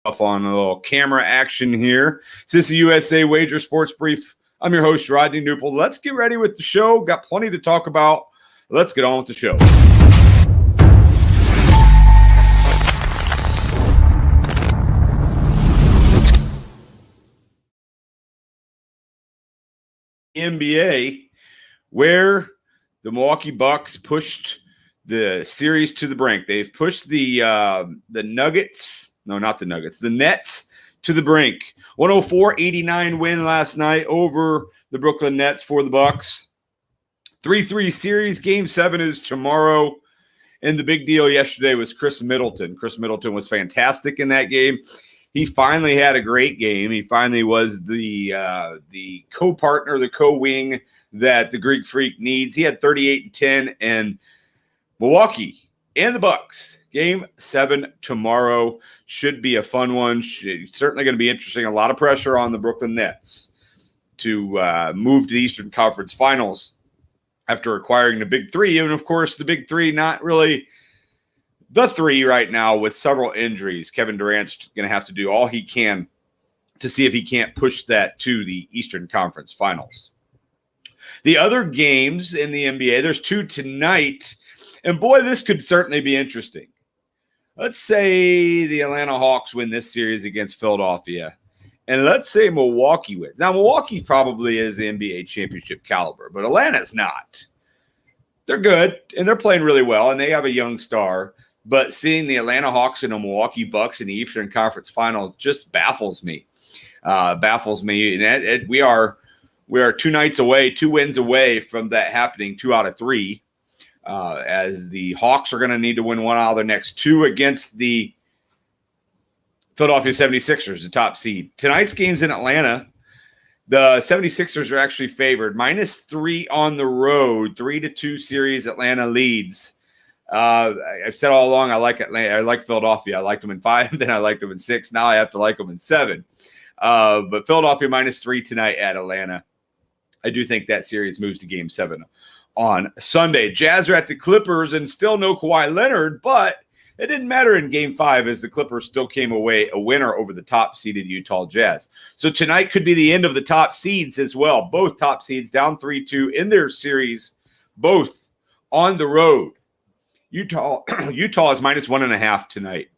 on a little camera action here. This is the USA Wager Sports Brief. I'm your host, Rodney Knuppel. Let's get ready with the show. Got plenty to talk about. Let's get on with the show. NBA, where the Milwaukee Bucks pushed the series to the brink. They've pushed the Nuggets. No, not the Nuggets. The Nets to the brink. 104-89 win last night over the Brooklyn Nets for the Bucks. 3-3 series. Game 7 is tomorrow. And the big deal yesterday was Chris Middleton. Chris Middleton was fantastic in that game. He finally had a great game. He finally was the co-partner, the co-wing that the Greek Freak needs. He had 38 and 10, and Milwaukee and the Bucks. Game 7 tomorrow should be a fun one. Certainly going to be interesting. A lot of pressure on the Brooklyn Nets to move to the Eastern Conference Finals after acquiring the Big Three. And, of course, the Big Three not really the three right now with several injuries. Kevin Durant's going to have to do all he can to see if he can't push that to the Eastern Conference Finals. The other games in the NBA, there's 2 tonight. And, boy, this could certainly be interesting. Let's say the Atlanta Hawks win this series against Philadelphia. And let's say Milwaukee wins. Now, Milwaukee probably is the NBA championship caliber, but Atlanta's not. They're good, and they're playing really well, and they have a young star. But seeing the Atlanta Hawks and the Milwaukee Bucks in the Eastern Conference Finals just baffles me. And we are 2 nights away, 2 wins away from that happening, 2 out of 3. As the Hawks are going to need to win 1 out of their next 2 against the Philadelphia 76ers, the top seed. Tonight's game's in Atlanta. The 76ers are actually favored. -3 on the road, 3-2 series. Atlanta leads. I've said all along I like Atlanta. I like Philadelphia. I liked them in 5, then I liked them in 6. Now I have to like them in 7. But Philadelphia -3 tonight at Atlanta. I do think that series moves to Game 7 on Sunday. Jazz are at the Clippers, and still no Kawhi Leonard, but it didn't matter in Game 5 as the Clippers still came away a winner over the top-seeded Utah Jazz. So tonight could be the end of the top seeds as well. Both top seeds down 3-2 in their series, both on the road. Utah is -1.5 tonight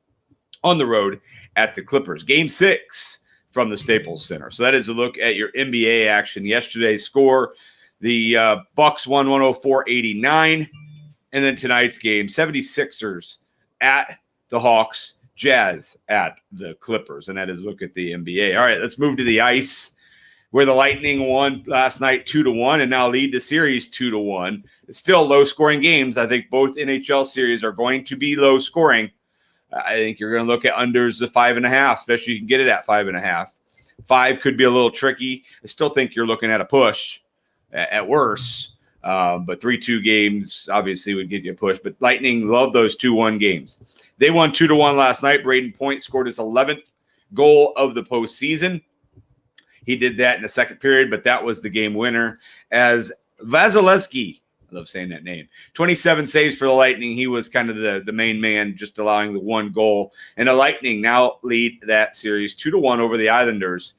on the road at the Clippers. Game 6 from the Staples Center. So that is a look at your NBA action. Yesterday's score, the Bucks won 104-89. And then tonight's game, 76ers at the Hawks, Jazz at the Clippers. And that is a look at the NBA. All right, let's move to the ice, where the Lightning won last night 2-1 and now lead the series 2-1. It's still low-scoring games. I think both NHL series are going to be low-scoring. I think you're going to look at unders of 5.5, especially you can get it at 5.5. 5 could be a little tricky. I still think you're looking at a push at worst. But 3-2 games obviously would get you a push. But Lightning love those 2-1 games. They won 2-1 last night. Braden Point scored his 11th goal of the postseason. He did that in the second period, but that was the game winner as Vasilevsky, I love saying that name, 27 saves for the Lightning. He was kind of the main man, just allowing the 1 goal. And the Lightning now lead that series 2-1 over the Islanders.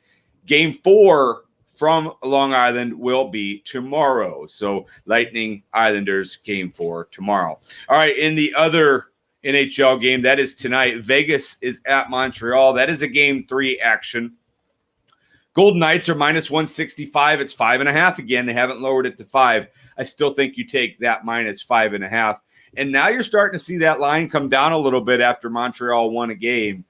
Game 4 from Long Island will be tomorrow. So Lightning, Islanders, Game 4 tomorrow. All right, in the other NHL game, that is tonight, Vegas is at Montreal. That is a Game 3 action. Golden Knights are -165. It's 5.5 again. They haven't lowered it to 5. I still think you take that -5.5. And now you're starting to see that line come down a little bit after Montreal won a game.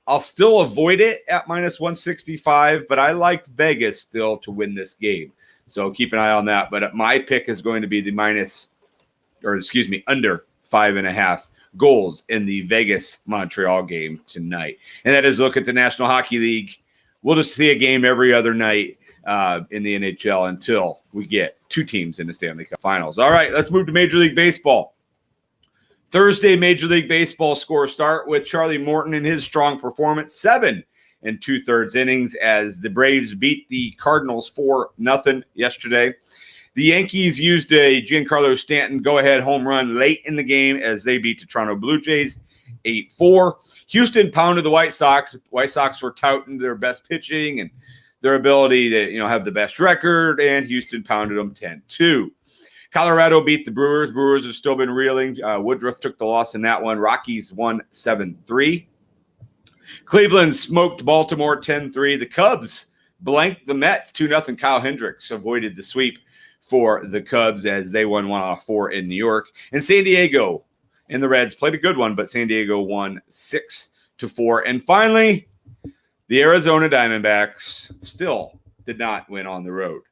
I'll still avoid it at -165, but I like Vegas still to win this game. So keep an eye on that. But my pick is going to be the under 5.5 goals in the Vegas-Montreal game tonight. And that is a look at the National Hockey League. We'll just see a game every other night in the NHL until we get 2 teams in the Stanley Cup Finals. All right, let's move to Major League Baseball. Thursday Major League Baseball scores start with Charlie Morton and his strong performance, 7 2/3 innings as the Braves beat the Cardinals 4-0 yesterday. The Yankees used a Giancarlo Stanton go-ahead home run late in the game as they beat the Toronto Blue Jays 8-4. Houston pounded the White Sox. White Sox were touting their best pitching and their ability to, have the best record, and Houston pounded them 10-2. Colorado beat the Brewers. Brewers have still been reeling. Woodruff took the loss in that one. Rockies won 7-3. Cleveland smoked Baltimore 10-3. The Cubs blanked the Mets 2-0. Kyle Hendricks avoided the sweep for the Cubs as they won 1 out of 4 in New York. And San Diego and the Reds played a good one, but San Diego won 6-4. And finally, the Arizona Diamondbacks still did not win on the road.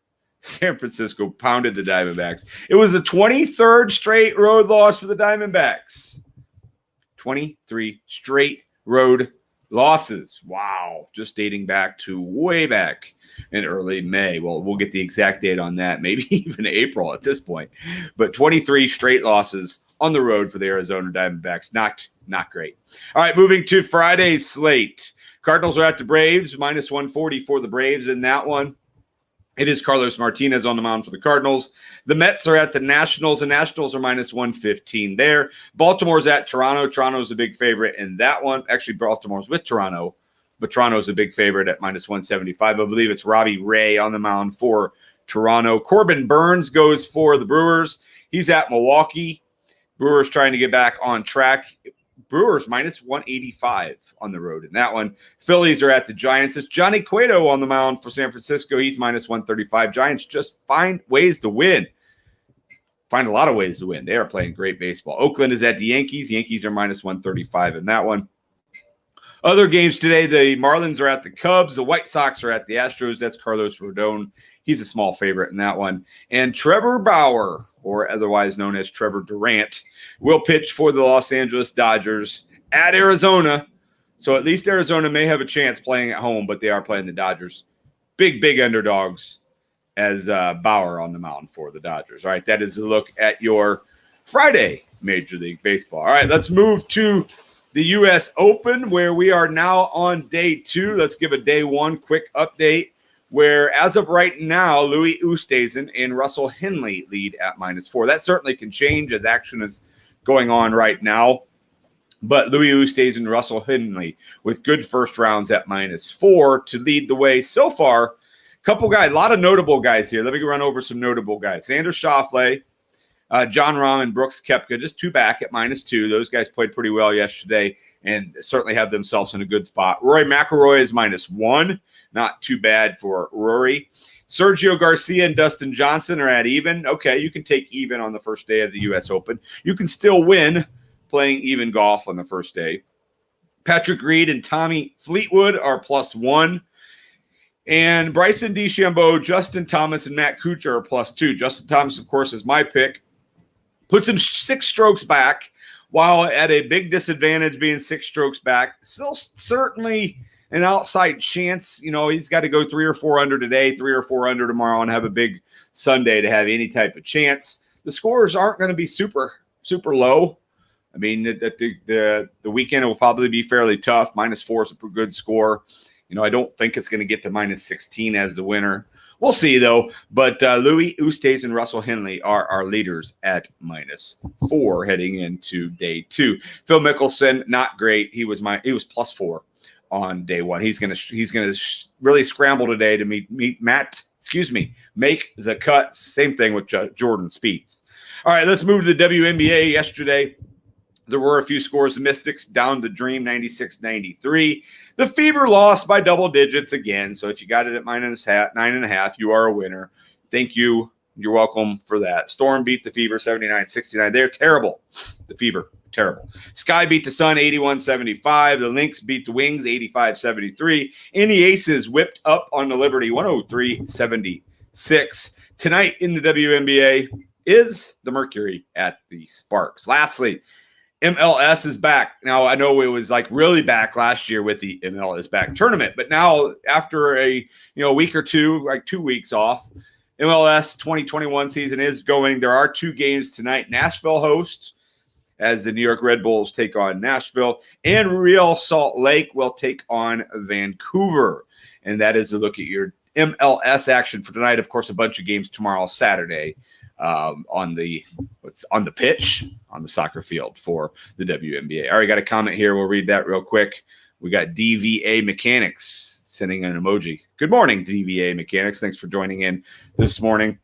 San Francisco pounded the Diamondbacks. It was the 23rd straight road loss for the Diamondbacks. 23 straight road losses. Wow. Just dating back to way back in early May. Well, we'll get the exact date on that, maybe even April at this point. But 23 straight losses on the road for the Arizona Diamondbacks. Not great. All right, moving to Friday's slate. Cardinals are at the Braves, minus 140 for the Braves in that one. It is Carlos Martinez on the mound for the Cardinals. The Mets are at the Nationals. The Nationals are minus 115 there. Baltimore's at Toronto. Toronto's a big favorite in that one. Actually, Baltimore's with Toronto, but Toronto's a big favorite at minus 175. I believe it's Robbie Ray on the mound for Toronto. Corbin Burns goes for the Brewers. He's at Milwaukee. Brewers trying to get back on track. Brewers minus 185 on the road in that one. Phillies are at the Giants. It's Johnny Cueto on the mound for San Francisco. He's minus 135. Giants just find ways to win. Find a lot of ways to win. They are playing great baseball. Oakland is at the Yankees. Yankees are minus 135 in that one. Other games today, the Marlins are at the Cubs. The White Sox are at the Astros. That's Carlos Rodon. He's a small favorite in that one. And Trevor Bauer, or otherwise known as Trevor Durant, will pitch for the Los Angeles Dodgers at Arizona. So at least Arizona may have a chance playing at home, but they are playing the Dodgers. Big underdogs as Bauer on the mound for the Dodgers. All right, that is a look at your Friday Major League Baseball. All right, let's move to the U.S. Open, where we are now on day 2. Let's give a day 1 quick update, where as of right now, Louis Oosthuizen and Russell Henley lead at minus 4. That certainly can change as action is going on right now. But Louis Oosthuizen and Russell Henley with good first rounds at minus 4 to lead the way so far. Couple guys, a lot of notable guys here. Let me run over some notable guys. Xander Schauffele, John Rahm, and Brooks Koepka, just 2 back at minus 2. Those guys played pretty well yesterday and certainly have themselves in a good spot. Rory McIlroy is minus 1. Not too bad for Rory. Sergio Garcia and Dustin Johnson are at even. Okay, you can take even on the first day of the U.S. Open. You can still win playing even golf on the first day. Patrick Reed and Tommy Fleetwood are plus 1. And Bryson DeChambeau, Justin Thomas, and Matt Kuchar are plus 2. Justin Thomas, of course, is my pick. Puts him 6 strokes back, while at a big disadvantage being 6 strokes back. Still certainly an outside chance. He's got to go 3 or 4 under today, 3 or 4 under tomorrow, and have a big Sunday to have any type of chance. The scores aren't going to be super low. I mean, the weekend will probably be fairly tough. Minus 4 is a good score. I don't think it's going to get to minus 16 as the winner. We'll see, though. But Louis Oosthuizen and Russell Henley are our leaders at minus 4 heading into day 2. Phil Mickelson, not great. He was plus 4 on day 1. He's gonna really scramble today to make the cut. Same thing with Jordan Spieth. All right, let's move to the WNBA. Yesterday, there were a few scores. The Mystics down the Dream 96-93. The Fever lost by double digits again. So if you got it at 9.5, you are a winner. Thank you. You're welcome for that. Storm beat the Fever 79-69. They're terrible. The Fever, terrible. Sky beat the Sun 81-75. The Lynx beat the Wings 85-73. And the Aces whipped up on the Liberty 103-76. Tonight in the WNBA is the Mercury at the Sparks. Lastly, MLS is back. Now, I know it was really back last year with the MLS back tournament, but now after a week or two, 2 weeks off, MLS 2021 season is going. There are 2 games tonight. Nashville hosts as the New York Red Bulls take on Nashville, and Real Salt Lake will take on Vancouver. And that is a look at your MLS action for tonight. Of course, a bunch of games tomorrow, Saturday, on the pitch on the soccer field for the WNBA. I already got a comment here. We'll read that real quick. We got DVA Mechanics sending an emoji. Good morning, DVA Mechanics. Thanks for joining in this morning.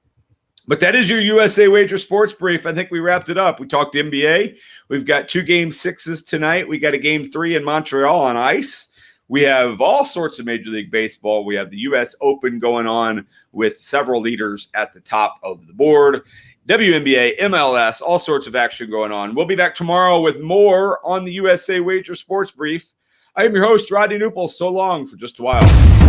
But that is your USA Wager Sports Brief. I think we wrapped it up. We talked NBA. We've got 2 Game 6s tonight. We got a Game 3 in Montreal on ice. We have all sorts of Major League Baseball. We have the U.S. Open going on with several leaders at the top of the board. WNBA, MLS, all sorts of action going on. We'll be back tomorrow with more on the USA Wager Sports Brief. I am your host, Rodney Knuppel. So long for just a while.